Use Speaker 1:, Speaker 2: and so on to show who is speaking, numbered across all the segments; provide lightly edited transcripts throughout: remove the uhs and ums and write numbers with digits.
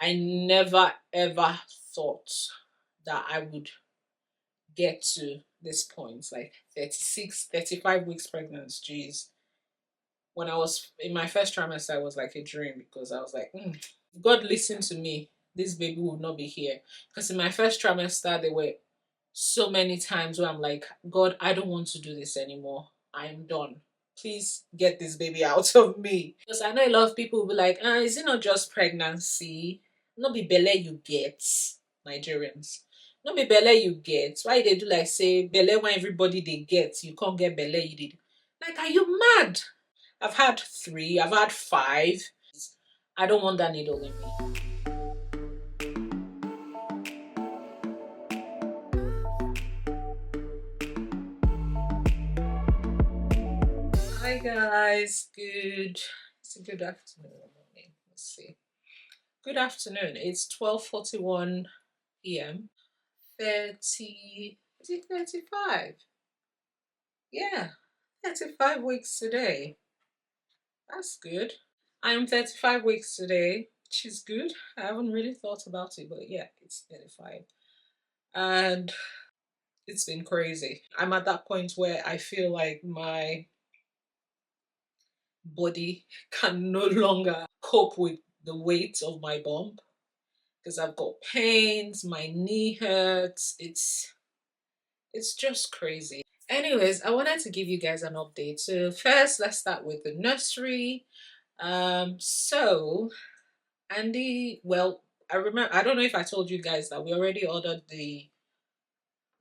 Speaker 1: I never ever thought that I would get to this point, like 36, 35 weeks pregnant. Jeez. When I was in my first trimester, it was like a dream because I was like, God listened to me. This baby will not be here. Because in my first trimester, there were so many times where I'm like, God, I don't want to do this anymore. I'm done. Please get this baby out of me. Because I know a lot of people will be like, is it not just pregnancy? Not be belle you get, Nigerians. Not be belle you get. Why they do like say belle when everybody they get, you can't get belle you did. Like, are you mad? I've had 3, I've had 5. I don't want that needle in me. Hi guys, it's a good afternoon or morning. Let's see. Good afternoon. It's 12:41 p.m. 30, is it 35? Yeah, 35 weeks today. That's good. I'm 35 weeks today, which is good. I haven't really thought about it, but yeah, it's 35. And it's been crazy. I'm at that point where I feel like my body can no longer cope with the weight of my bump because I've got pains, my knee hurts. It's just crazy. Anyways, I wanted to give you guys an update. So first, let's start with the nursery. So Andy, well, I remember, I don't know if I told you guys that we already ordered the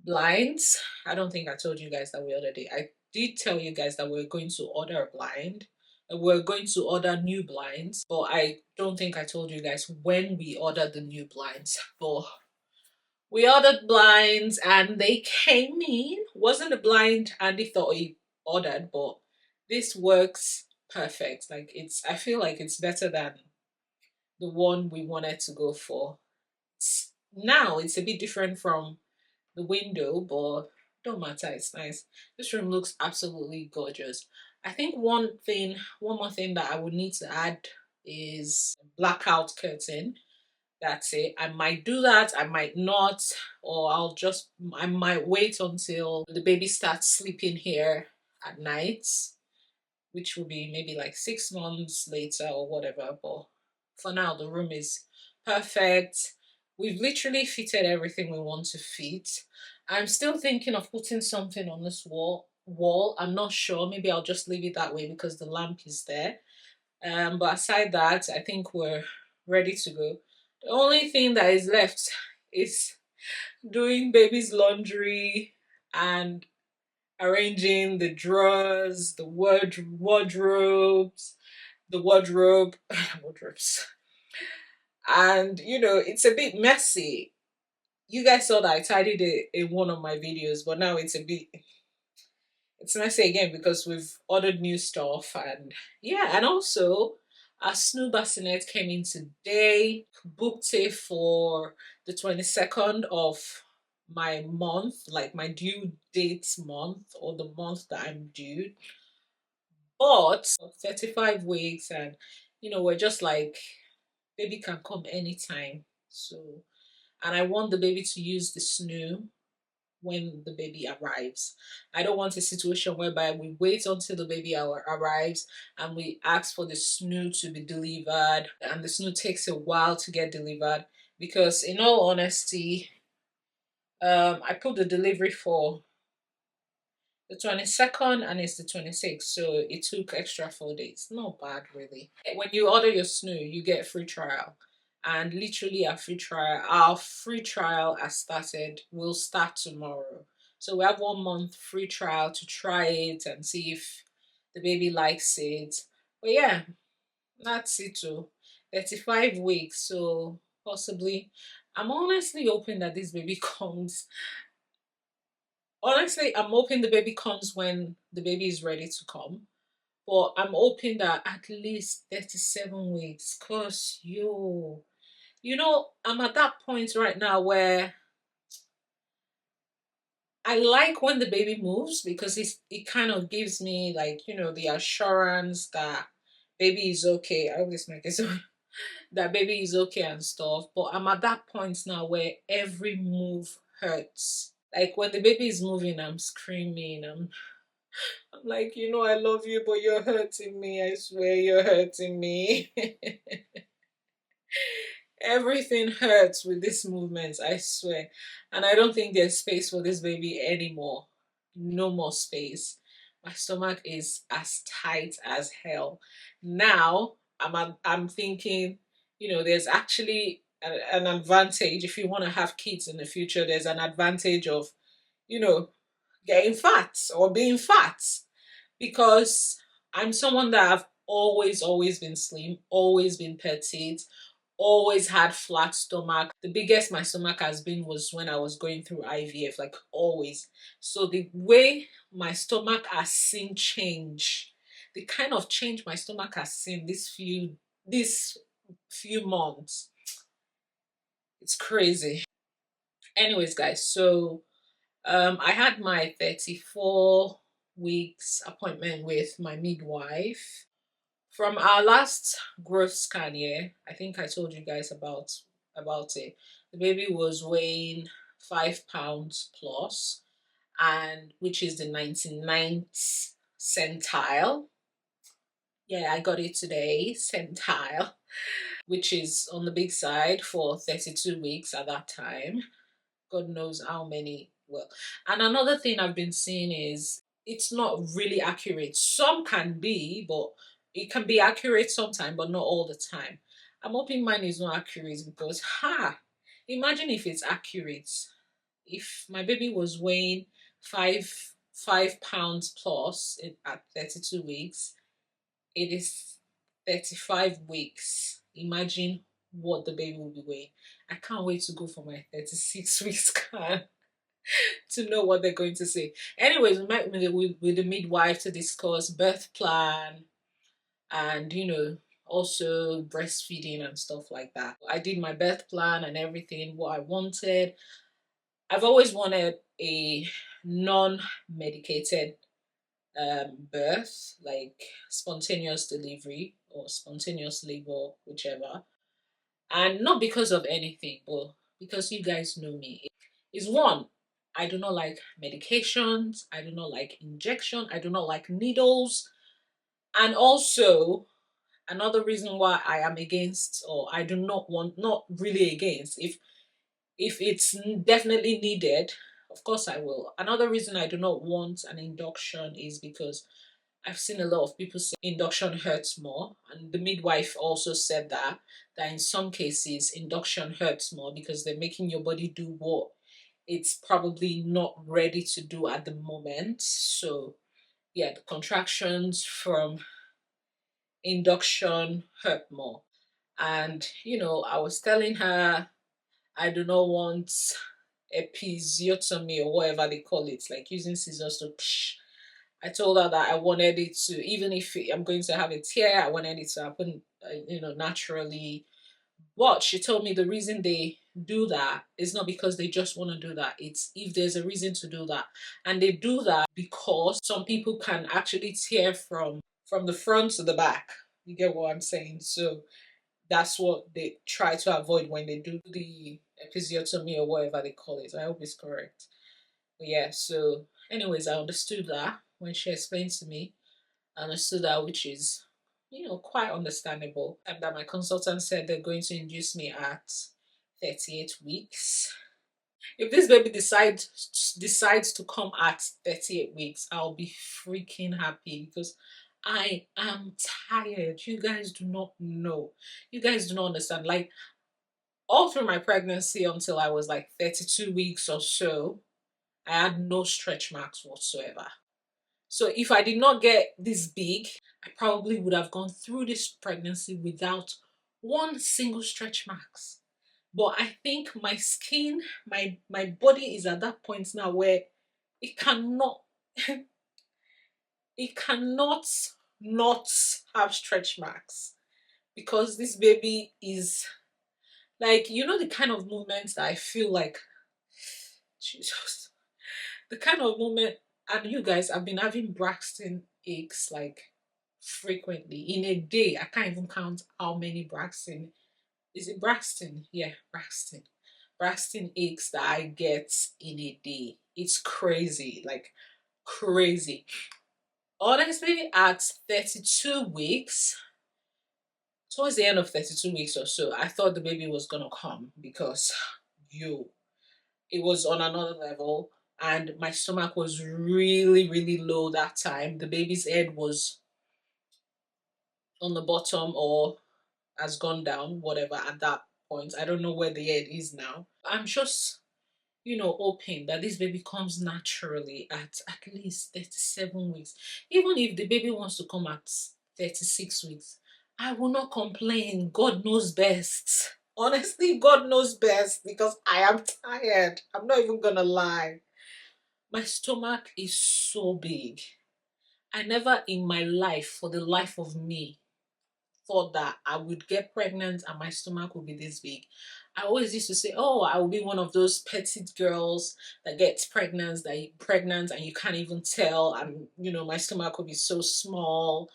Speaker 1: blinds. I don't think I told you guys that we ordered it. I did tell you guys that we're going to order a blind. We're going to order new blinds, but I don't think I told you guys when we ordered the new blinds. But we ordered blinds and they came in. Wasn't a blind Andy thought he ordered, but this works perfect. Like, it's, I feel like it's better than the one we wanted to go for. Now it's a bit different from the window, but don't matter, it's nice. This room looks absolutely gorgeous. I think one more thing that I would need to add is blackout curtain. That's it. I might do that, I might not, or I might wait until the baby starts sleeping here at night, which will be maybe like 6 months later or whatever. But for now, the room is perfect. We've literally fitted everything we want to fit. I'm still thinking of putting something on this wall. I'm not sure. Maybe I'll just leave it that way because the lamp is there. But aside that, I think we're ready to go. The only thing that is left is doing baby's laundry and arranging the drawers, the wardrobes, the wardrobes. And you know, it's a bit messy. You guys saw that I tidied it in one of my videos, but now it's messy again because we've ordered new stuff. And yeah, and also our Snoo basinet came in today. Booked it for the 22nd of my month, like my due date month, or the month that I'm due. But 35 weeks, and you know, we're just like, baby can come anytime. So, and I want the baby to use the Snoo when the baby arrives. I don't want a situation whereby we wait until the baby arrives and we ask for the Snoo to be delivered, and the Snoo takes a while to get delivered. Because in all honesty, I put the delivery for the 22nd and it's the 26th, so it took extra 4 days. Not bad, really. When you order your Snoo, you get a free trial, and literally our free trial has started, will start tomorrow. So we have 1 month free trial to try it and see if the baby likes it. But yeah, that's it too. 35 weeks, so possibly, I'm honestly hoping that this baby comes. Honestly, I'm hoping the baby comes when the baby is ready to come. But I'm hoping that at least 37 weeks. Cause you know, I'm at that point right now where I like when the baby moves because it kind of gives me, like, you know, the assurance that baby is okay. I hope this mic is on. that baby is okay and stuff. But I'm at that point now where every move hurts. Like when the baby is moving, I'm screaming. I'm like, you know, I love you, but you're hurting me. I swear you're hurting me. Everything hurts with this movement, I swear. And I don't think there's space for this baby anymore. No more space. My stomach is as tight as hell. Now I'm thinking, you know, there's actually an advantage if you want to have kids in the future. There's an advantage of, you know, getting fat or being fat, because I'm someone that I've always been slim, always been petite, always had flat stomach. The biggest my stomach has been was when I was going through IVF, like always. So the way my stomach has seen change, the kind of change my stomach has seen this few months, it's crazy. Anyways, guys, so I had my 34 weeks appointment with my midwife. From our last growth scan here, I think I told you guys about it. The baby was weighing 5 pounds plus, and which is the 99th centile. Yeah, I got it today, centile, which is on the big side for 32 weeks at that time. God knows how many. Well, and another thing I've been seeing is it's not really accurate. Some can be, but it can be accurate sometimes, but not all the time. I'm hoping mine is not accurate because, imagine if it's accurate. If my baby was weighing five pounds plus at 32 weeks, it is 35 weeks. Imagine what the baby will be weighing. I can't wait to go for my 36 week scan to know what they're going to say. Anyways, we met with the midwife to discuss birth plan and, you know, also breastfeeding and stuff like that. I did my birth plan and everything, what I wanted. I've always wanted a non-medicated birth, like spontaneous delivery or spontaneous labor, whichever. And not because of anything, but because you guys know me. Is one, I do not like medications, I do not like injection, I do not like needles. And also another reason why I am against, or I do not want, not really against, if it's definitely needed, of course I will. Another reason I do not want an induction is because I've seen a lot of people say induction hurts more, and the midwife also said that in some cases induction hurts more because they're making your body do what it's probably not ready to do at the moment. So yeah, the contractions from induction hurt more. And you know, I was telling her I do not want episiotomy or whatever they call it, like using scissors to psh. I told her that I wanted it to, even if I'm going to have a tear, I wanted it to happen, you know, naturally. But she told me the reason they do that is not because they just want to do that. It's if there's a reason to do that. And they do that because some people can actually tear from the front to the back. You get what I'm saying? So that's what they try to avoid when they do the episiotomy or whatever they call it. I hope it's correct. But yeah, so anyways, I understood that when she explained to me. I understood that, which is, you know, quite understandable. And that my consultant said they're going to induce me at 38 weeks. If this baby decides to come at 38 weeks, I'll be freaking happy because I am tired. You guys do not know. You guys do not understand. Like all through my pregnancy until I was like 32 weeks or so, I had no stretch marks whatsoever. So if I did not get this big, I probably would have gone through this pregnancy without one single stretch marks. But I think my skin, my body is at that point now where it cannot it cannot not have stretch marks, because this baby is like, you know, the kind of movements that I feel like, Jesus, the kind of moment. And you guys, I've been having Braxton aches like frequently in a day. I can't even count how many Braxton. Is it Braxton? Yeah, Braxton. Braxton aches that I get in a day. It's crazy, like crazy. Honestly, at 32 weeks, towards the end of 32 weeks or so, I thought the baby was gonna come because you, it was on another level, and my stomach was really, really low that time. The baby's head was on the bottom or has gone down, whatever, at that point. I don't know where the head is now. I'm just, hoping that this baby comes naturally at least 37 weeks. Even if the baby wants to come at 36 weeks, I will not complain. God knows best. Honestly, God knows best because I am tired. I'm not even gonna lie. My stomach is so big. I never in my life, for the life of me, thought that I would get pregnant and my stomach would be this big. I always used to say, "Oh, I will be one of those petite girls that gets pregnant and you can't even tell." And my stomach will be so small.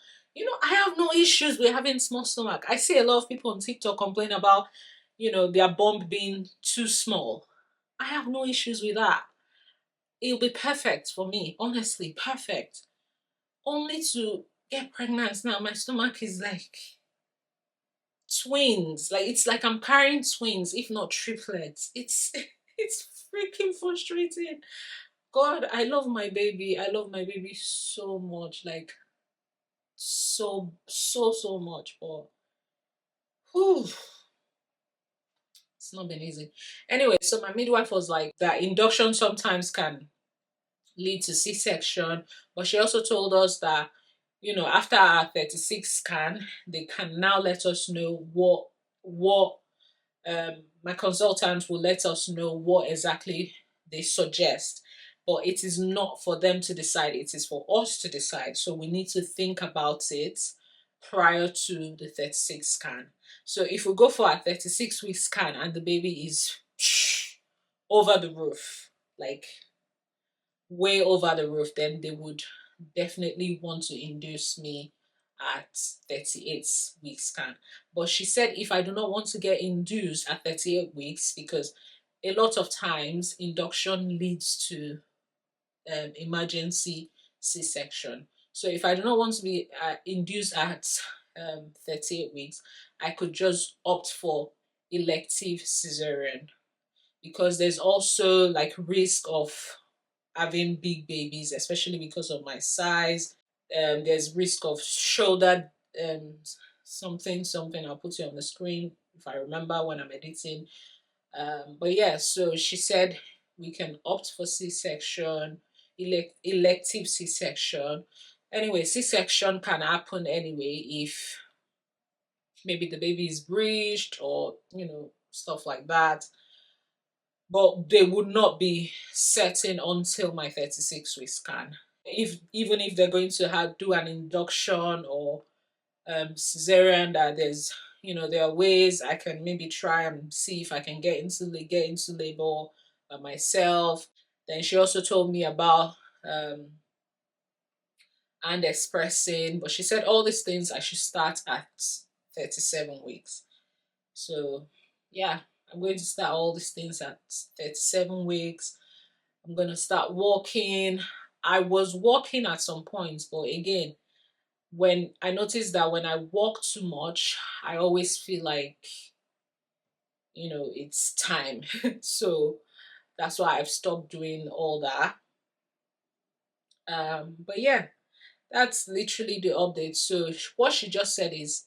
Speaker 1: I have no issues with having small stomach. I see a lot of people on TikTok complain about, their bump being too small. I have no issues with that. It'll be perfect for me, honestly, perfect. Only to get pregnant now, my stomach is like twins. Like it's like I'm carrying twins, if not triplets. It's it's freaking frustrating. God, I love my baby. I love my baby so much. Like so much. But whew, it's not been easy. Anyway, so my midwife was like that induction sometimes can lead to C-section, but she also told us that after our 36 scan, they can now let us know what my consultant will let us know what exactly they suggest, but it is not for them to decide, it is for us to decide. So we need to think about it prior to the 36 scan. So if we go for a 36-week scan and the baby is over the roof, like way over the roof, then they would definitely want to induce me at 38 weeks scan. But she said if I do not want to get induced at 38 weeks, because a lot of times induction leads to emergency C-section. So if I do not want to be induced at 38 weeks, I could just opt for elective cesarean, because there's also like risk of having big babies, especially because of my size. There's risk of shoulder something. I'll put it on the screen if I remember when I'm editing. But yeah, so she said we can opt for C-section, elective C-section. Anyway, C-section can happen anyway if maybe the baby is breached or stuff like that, but they would not be setting until my 36-week scan. If even if they're going to do an induction or cesarean, that there are ways I can maybe try and see if I can get into labor by myself. Then she also told me about and expressing, but she said all these things I should start at 37 weeks. So yeah, I'm going to start all these things at 37 weeks. I'm going to start walking. I was walking at some points, but again, when I noticed that when I walk too much, I always feel like, it's time. So that's why I've stopped doing all that. But yeah, that's literally the update. So what she just said is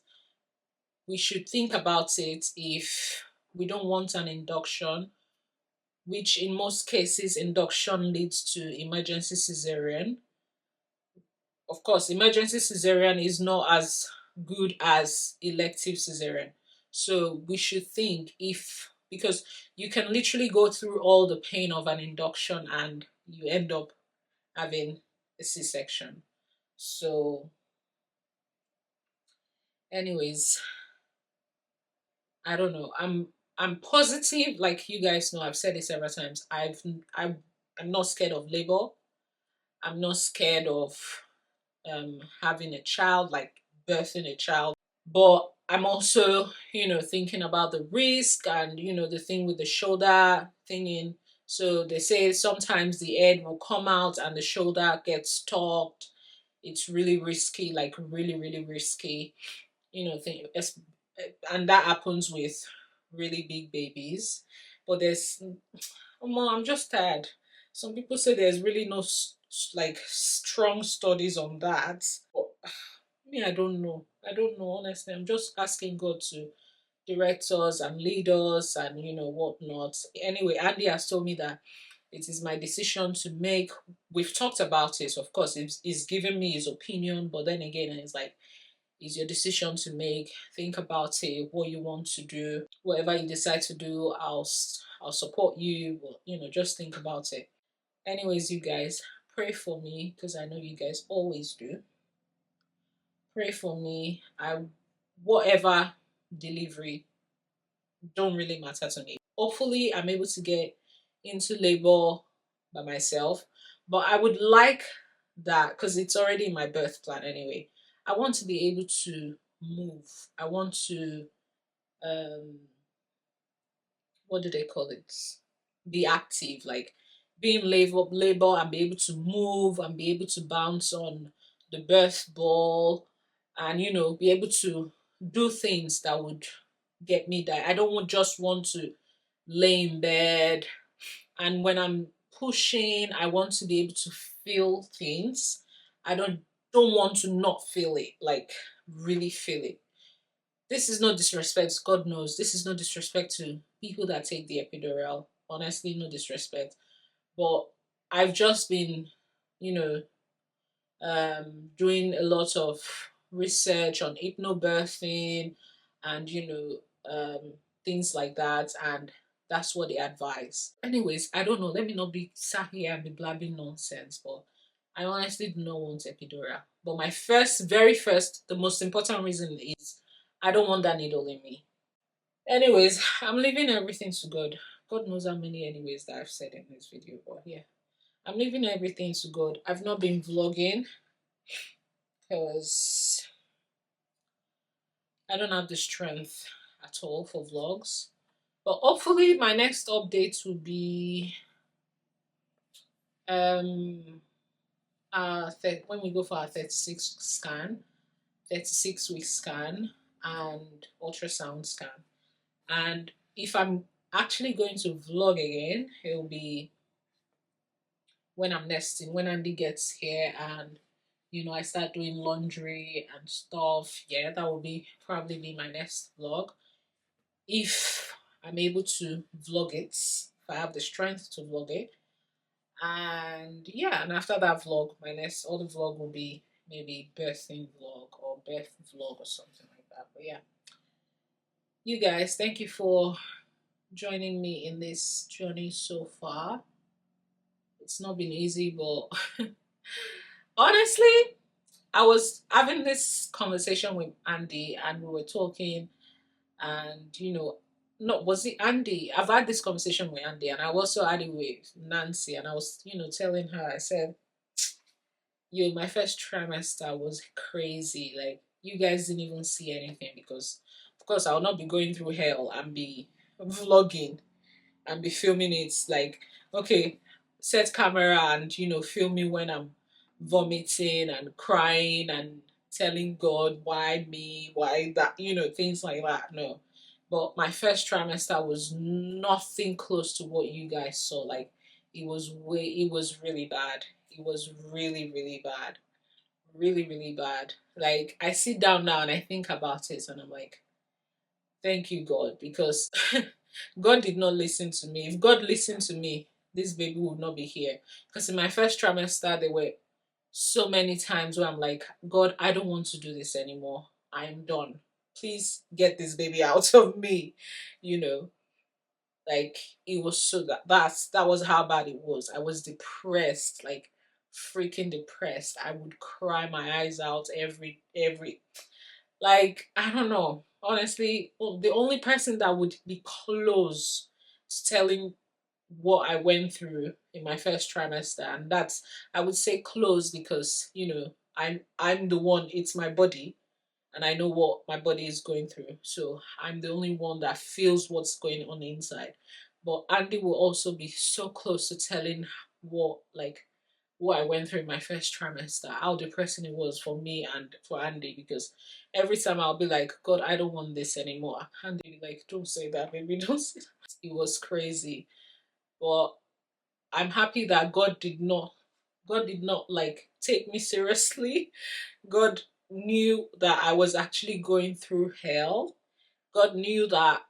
Speaker 1: we should think about it if we don't want an induction, which in most cases induction leads to emergency cesarean. Of course, emergency cesarean is not as good as elective cesarean. So we should think if, because you can literally go through all the pain of an induction and you end up having a C-section. So anyways, I don't know. I'm positive, like you guys know, I've said it several times. I'm not scared of labor. I'm not scared of having a child, like birthing a child. But I'm also, thinking about the risk and, the thing with the shoulder thingy. So they say sometimes the head will come out and the shoulder gets stuck. It's really risky, like really, really risky, thing. And that happens with really big babies. But I'm just tired. Some people say there's really no like strong studies on that. But me, I don't know. I don't know, honestly. I'm just asking God to direct us and lead us and whatnot. Anyway, Andy has told me that it is my decision to make. We've talked about it, of course. He's given me his opinion, but then again, it's like it's your decision to make. Think about it, what you want to do. Whatever you decide to do, I'll support you. But, just think about it. Anyways, you guys, pray for me because I know you guys always do. Pray for me. Whatever delivery don't really matter to me. Hopefully, I'm able to get into labor by myself, but I would like that because it's already in my birth plan anyway. I want to be able to move. I want to um what do they call it? Be active, like be in labor and be able to move and be able to bounce on the birth ball and be able to do things that would get me there. I don't just want to lay in bed, and when I'm pushing, I want to be able to feel things. I don't want to not feel it, like really feel it. This is no disrespect, God knows. This is no disrespect to people that take the epidural. Honestly, no disrespect. But I've just been, you know, doing a lot of research on hypnobirthing and, things like that. And that's what they advise. Anyways, I don't know. Let me not be sat here and be blabbing nonsense, but I honestly do not want epidural. But my very first, the most important reason is I don't want that needle in me. Anyways, I'm leaving everything to God. God knows how many anyways that I've said in this video, but yeah. I'm leaving everything to God. I've not been vlogging because I don't have the strength at all for vlogs. But hopefully my next update will be um when we go for our 36-week scan and ultrasound scan. And if I'm actually going to vlog again, it'll be when I'm nesting, when Andy gets here and I start doing laundry and stuff. Yeah, that will probably be my next vlog. If I'm able to vlog it, if I have the strength to vlog it. And yeah, and after that vlog, my next other vlog will be maybe birthing vlog or birth vlog or something like that. But yeah, you guys, thank you for joining me in this journey so far. It's not been easy, but honestly, I was having this conversation with Andy and we were talking and not was it Andy? I've had this conversation with Andy and I also had it with Nancy and I was, telling her, I said, yo, my first trimester was crazy. Like you guys didn't even see anything because of course I'll not be going through hell and be vlogging and be filming it like, okay, set camera and film me when I'm vomiting and crying and telling God why me, why that, things like that. No. But my first trimester was nothing close to what you guys saw. Like it was really bad. It was really, really bad. Really, really bad. Like I sit down now and I think about it and I'm like, thank you, God, because God did not listen to me. If God listened to me, this baby would not be here. Because in my first trimester, there were so many times where I'm like, God, I don't want to do this anymore. I'm done. Please get this baby out of me. You know, like it was so that was how bad it was. I was depressed, like freaking depressed. I would cry my eyes out every like, I don't know. Honestly, the only person that would be close to telling what I went through in my first trimester, and that's, I would say close because, I'm the one, it's my body, and I know what my body is going through. So I'm the only one that feels what's going on inside. But Andy will also be so close to telling what I went through in my first trimester, how depressing it was for me and for Andy, because every time I'll be like, God, I don't want this anymore. Andy will be like, don't say that, baby, don't say that. It was crazy. But I'm happy that God did not like take me seriously. God knew that I was actually going through hell. God knew that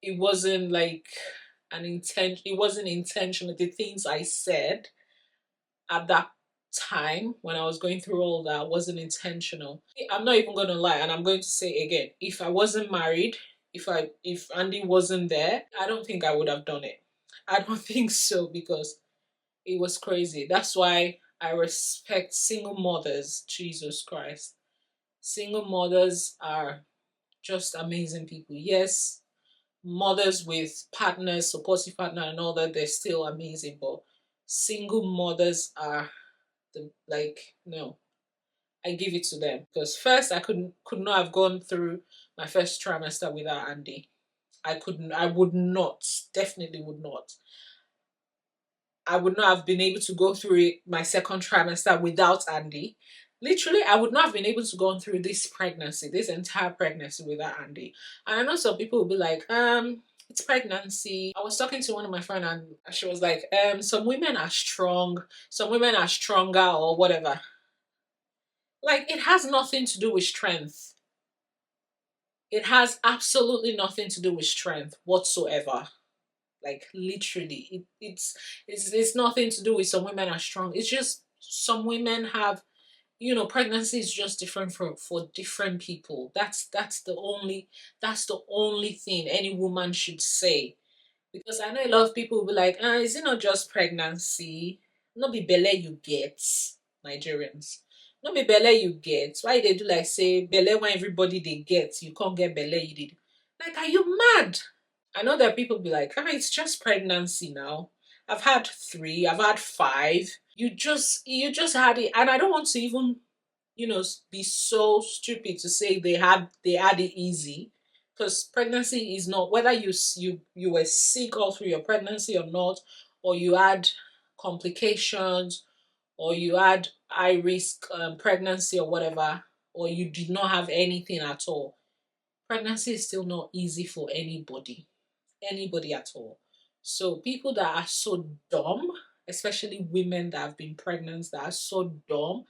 Speaker 1: it wasn't like it wasn't intentional. The things I said at that time when I was going through all that wasn't intentional. I'm not even gonna lie, and I'm going to say again, if I wasn't married, if Andy wasn't there, I don't think I would have done it. I don't think so, because it was crazy. That's why I respect single mothers. Jesus Christ. Single mothers are just amazing people. Yes, mothers with partners, supportive partner and all that, they're still amazing, but single mothers are no, I give it to them, because first I could not have gone through my first trimester without Andy. I would not, definitely would not. I would not have been able to go through it, my second trimester, without Andy. Literally, I would not have been able to go through this pregnancy, this entire pregnancy, without Andy. And I know some people will be like, it's pregnancy. I was talking to one of my friends and she was like, some women are strong, some women are stronger or whatever. Like, it has nothing to do with strength. It has absolutely nothing to do with strength whatsoever. Like, literally, it's nothing to do with some women are strong. It's just some women have, pregnancy is just different for different people. That's the only thing any woman should say. Because I know a lot of people will be like, is it not just pregnancy? No be belle you get, Nigerians. No be belle you get. Why they do like say belle when everybody they get, you can't get belle you did. Like, are you mad? I know that people be like, it's just pregnancy now. I've had 3, I've had 5. You just had it, and I don't want to even, be so stupid to say they had it easy, because pregnancy is not, whether you were sick all through your pregnancy or not, or you had complications, or you had high risk pregnancy or whatever, or you did not have anything at all. Pregnancy is still not easy for anybody at all. So people that are so dumb, especially women that have been pregnant, that are so dumb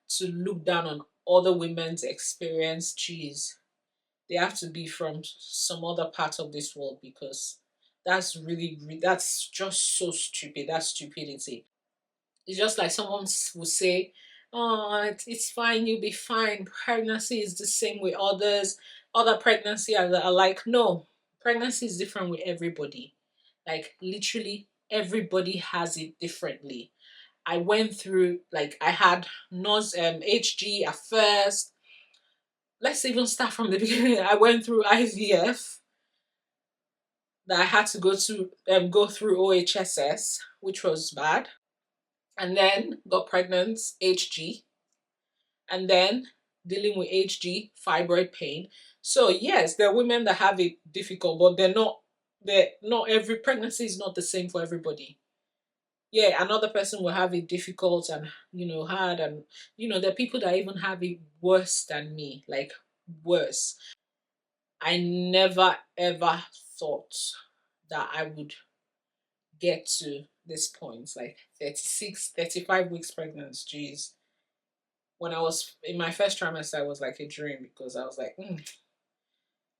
Speaker 1: to look down on other women's experience, geez, they have to be from some other part of this world, because that's just so stupid. That's stupidity. It's just like someone will say, oh, it's fine, you'll be fine. Pregnancy is the same with others. Other pregnancy are like, no, pregnancy is different with everybody. Like, literally, everybody has it differently. I went through, like, I had HG at first. Let's even start from the beginning. I went through IVF, that I had to go through OHSS, which was bad, and then got pregnant, HG, and then dealing with HG, fibroid pain. So yes, there are women that have it difficult, but they're not every pregnancy is not the same for everybody. Yeah, another person will have it difficult and hard, and there are people that even have it worse than me, like worse. I never ever thought that I would get to this point, like 36, 35 weeks pregnant. Jeez. When I was in my first trimester, I was like a dream, because I was like,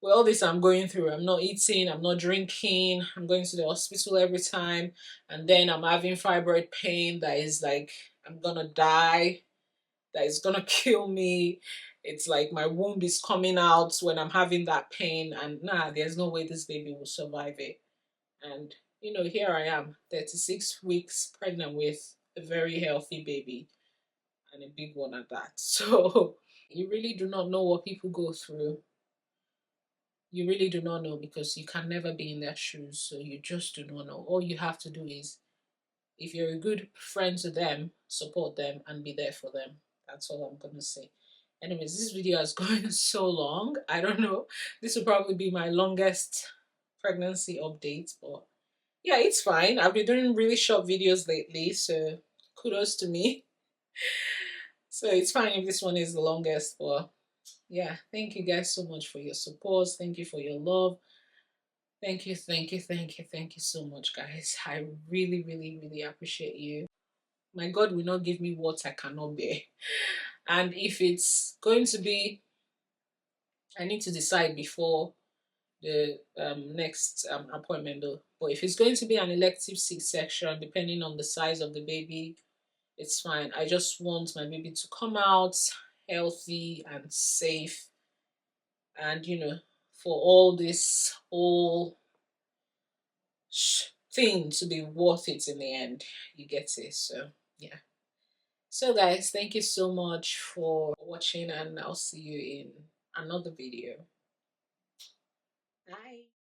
Speaker 1: with all this I'm going through, I'm not eating, I'm not drinking, I'm going to the hospital every time, and then I'm having fibroid pain that is like, I'm gonna die, that is gonna kill me. It's like my womb is coming out when I'm having that pain, and there's no way this baby will survive it. And here I am, 36 weeks pregnant with a very healthy baby, and a big one at that. So you really do not know what people go through. You really do not know, because you can never be in their shoes. So you just do not know. All you have to do is, if you're a good friend to them, support them and be there for them. That's all I'm gonna say. Anyways, this video has gone so long. I don't know. This will probably be my longest pregnancy update, but yeah, it's fine. I've been doing really short videos lately, so kudos to me. So it's fine if this one is the longest, but yeah, thank you guys so much for your support. Thank you for your love. Thank you, thank you, thank you, thank you so much, guys. I really, really, really appreciate you. My God will not give me what I cannot bear. And if it's going to be, I need to decide before the next appointment though. But if it's going to be an elective C-section, depending on the size of the baby, it's fine. I just want my baby to come out healthy and safe, and for all this whole thing to be worth it in the end. You get it. So yeah. So guys, thank you so much for watching, and I'll see you in another video. Bye.